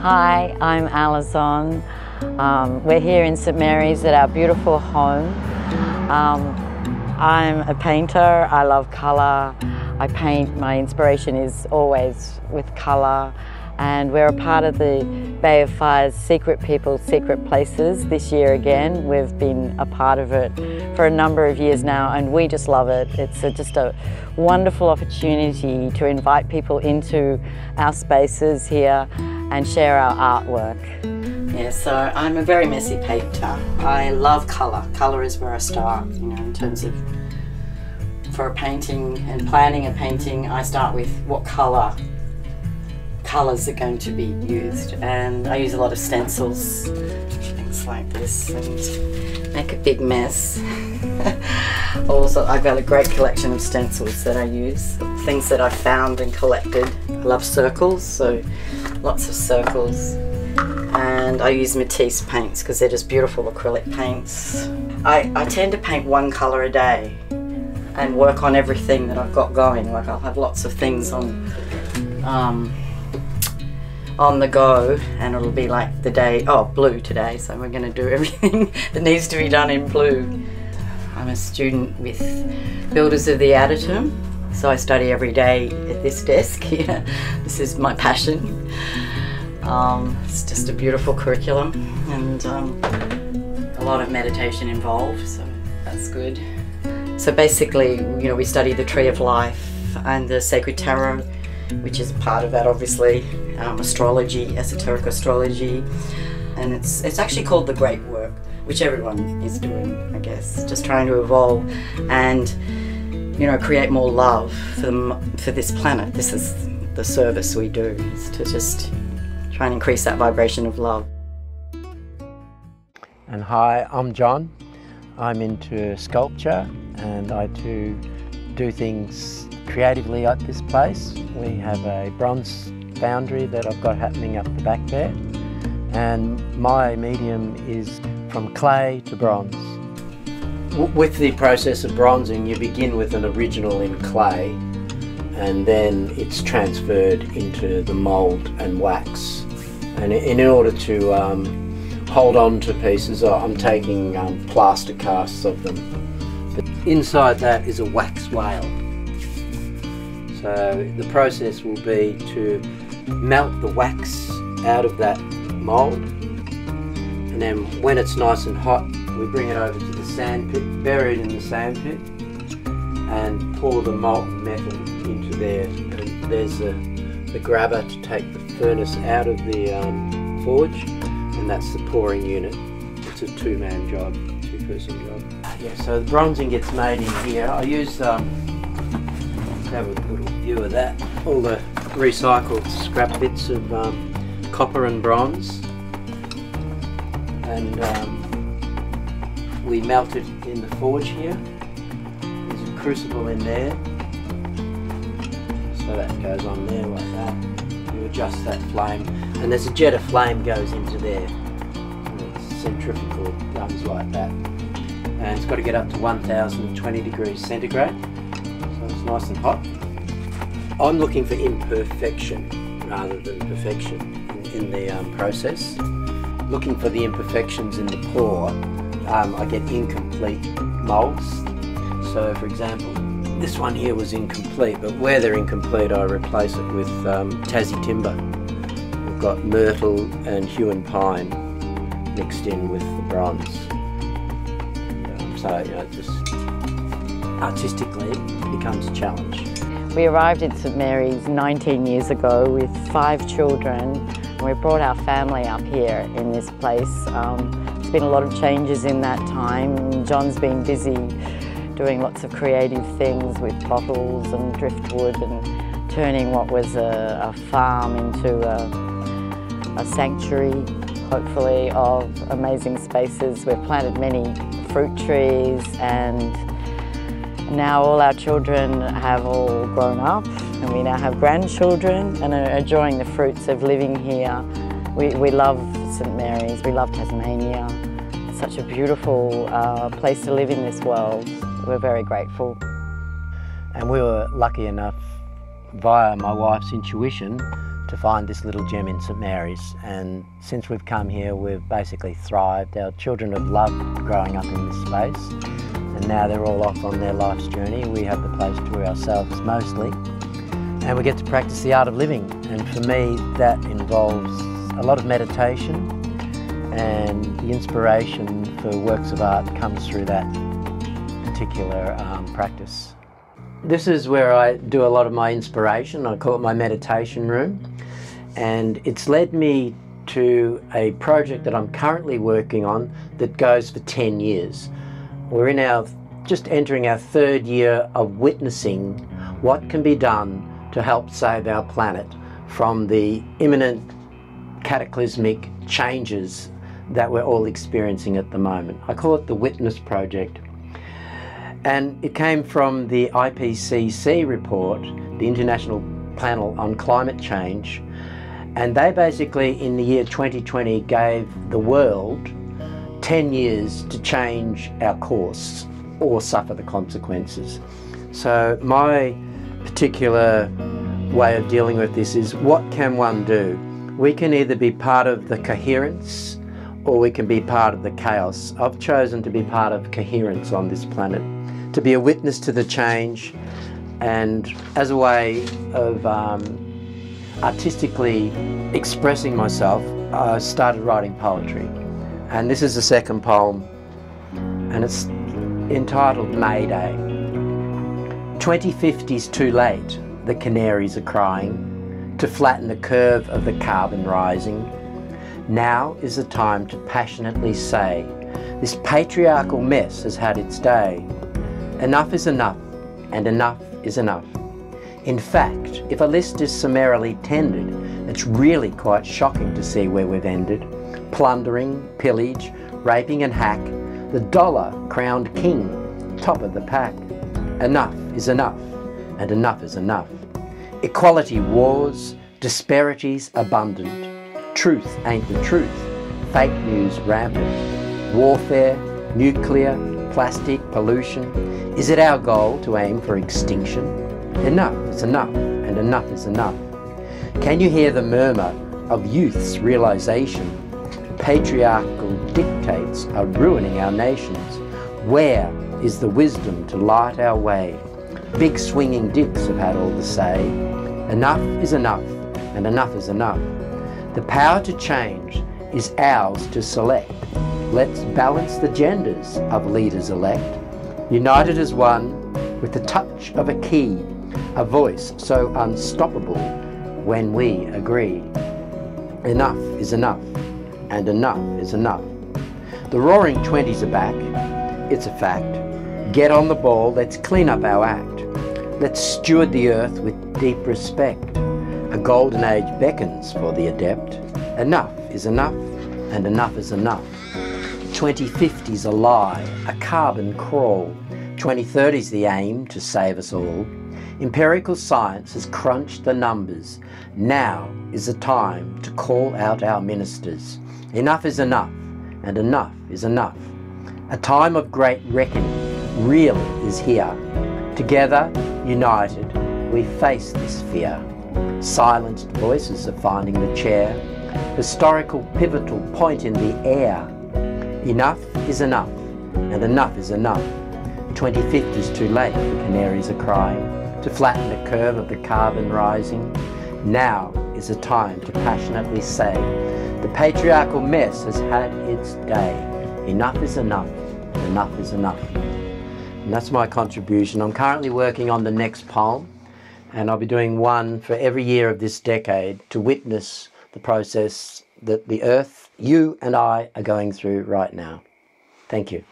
Hi, I'm Alizon. We're here in St Mary's at our beautiful home. I'm a painter. I love colour. I paint. My inspiration is always with colour. And we're a part of the Bay of Fire's Secret People, Secret Places this year again. We've been a part of it for a number of years now and we just love it. It's just a wonderful opportunity to invite people into our spaces here and share our artwork. Yeah, so I'm a very messy painter. I love colour. Colour is where I start, you know, in terms of for a painting and planning a painting. I start with what colours are going to be used, and I use a lot of stencils, things like this, and make a big mess. Also, I've got a great collection of stencils that I use, things that I've found and collected. I love circles, so lots of circles. And I use Matisse paints because they're just beautiful acrylic paints. I tend to paint one colour a day and work on everything that I've got going. Like I'll have lots of things on the go, and it'll be like the day, oh, blue today, so we're going to do everything that needs to be done in blue. I'm a student with Builders of the Atom, so I study every day at this desk here. This is my passion. It's just a beautiful curriculum and a lot of meditation involved, so that's good. So basically, you know, we study the Tree of Life and the Sacred Tarot, which is part of that, obviously, astrology, esoteric astrology, and it's actually called the Great Work, which everyone is doing, I guess, just trying to evolve and, you know, create more love for this planet. This is the service we do, is to just try and increase that vibration of love. And hi, I'm John. I'm into sculpture and I do things creatively at this place. We have a bronze foundry that I've got happening up the back there, and my medium is from clay to bronze. With the process of bronzing, you begin with an original in clay and then it's transferred into the mould and wax. And in order to hold on to pieces, I'm taking plaster casts of them. But inside that is a wax whale. So the process will be to melt the wax out of that mould, and then when it's nice and hot, we bring it over to the sand pit, bury it in the sand pit, and pour the molten metal into there. And there's the grabber to take the furnace out of the forge, and that's the pouring unit. It's a two-man job, two-person job. Yeah, so the bronzing gets made in here. I use have a little view of that. All the recycled scrap bits of copper and bronze, and we melt it in the forge here. There's a crucible in there, so that goes on there like that. You adjust that flame, and there's a jet of flame goes into there. And it's centrifugal, runs like that, and it's got to get up to 1020 degrees centigrade. It's nice and hot. I'm looking for imperfection rather than perfection in the process. Looking for the imperfections in the pour, I get incomplete moulds. So for example, this one here was incomplete, but where they're incomplete I replace it with Tassie timber. We've got myrtle and hewn pine mixed in with the bronze. So, you know, just artistically it becomes a challenge. We arrived in St Mary's 19 years ago with 5 children, and we brought our family up here in this place. There's been a lot of changes in that time. John's been busy doing lots of creative things with bottles and driftwood and turning what was a farm into a sanctuary, hopefully, of amazing spaces. We've planted many fruit trees, and now all our children have all grown up and we now have grandchildren and are enjoying the fruits of living here. We love St Mary's, we love Tasmania. It's such a beautiful place to live in this world. We're very grateful. And we were lucky enough, via my wife's intuition, to find this little gem in St Mary's, and since we've come here we've basically thrived. Our children have loved growing up in this space, and now they're all off on their life's journey. We have the place to ourselves mostly, and we get to practice the art of living, and for me that involves a lot of meditation, and the inspiration for works of art comes through that particular practice. This is where I do a lot of my inspiration. I call it my meditation room, and it's led me to a project that I'm currently working on that goes for 10 years. We're just entering our 3rd year of witnessing what can be done to help save our planet from the imminent cataclysmic changes that we're all experiencing at the moment. I call it the Witness Project. And it came from the IPCC report, the International Panel on Climate Change, and they basically in the year 2020 gave the world 10 years to change our course or suffer the consequences. So my particular way of dealing with this is, what can one do? We can either be part of the coherence or we can be part of the chaos. I've chosen to be part of coherence on this planet, to be a witness to the change, and as a way of artistically expressing myself, I started writing poetry. And this is the 2nd poem, and it's entitled May Day. 2050's too late, the canaries are crying, to flatten the curve of the carbon rising. Now is the time to passionately say, this patriarchal mess has had its day. Enough is enough, and enough is enough. In fact, if a list is summarily tendered, it's really quite shocking to see where we've ended. Plundering, pillage, raping and hack, the dollar crowned king, top of the pack. Enough is enough, and enough is enough. Equality wars, disparities abundant. Truth ain't the truth, fake news rampant. Warfare, nuclear, plastic, pollution. Is it our goal to aim for extinction? Enough is enough, and enough is enough. Can you hear the murmur of youth's realization? Patriarchal dictates are ruining our nations. Where is the wisdom to light our way? Big swinging dicks have had all the say. Enough is enough, and enough is enough. The power to change is ours to select. Let's balance the genders of leaders elect, united as one with the touch of a key, a voice so unstoppable when we agree. Enough is enough, and enough is enough. The roaring 20s are back, it's a fact. Get on the ball, let's clean up our act. Let's steward the earth with deep respect. A golden age beckons for the adept. Enough is enough, and enough is enough. 2050's a lie, a carbon crawl. 2030's the aim to save us all. Empirical science has crunched the numbers. Now is the time to call out our ministers. Enough is enough, and enough is enough. A time of great reckoning really is here. Together, united, we face this fear. Silenced voices are finding the chair. Historical pivotal point in the air. Enough is enough, and enough is enough. 2050's too late, the canaries are crying, to flatten the curve of the carbon rising. Now is the time to passionately say, the patriarchal mess has had its day. Enough is enough, and enough is enough. And that's my contribution. I'm currently working on the next poem, and I'll be doing one for every year of this decade to witness the process that the earth, you and I, are going through right now. Thank you.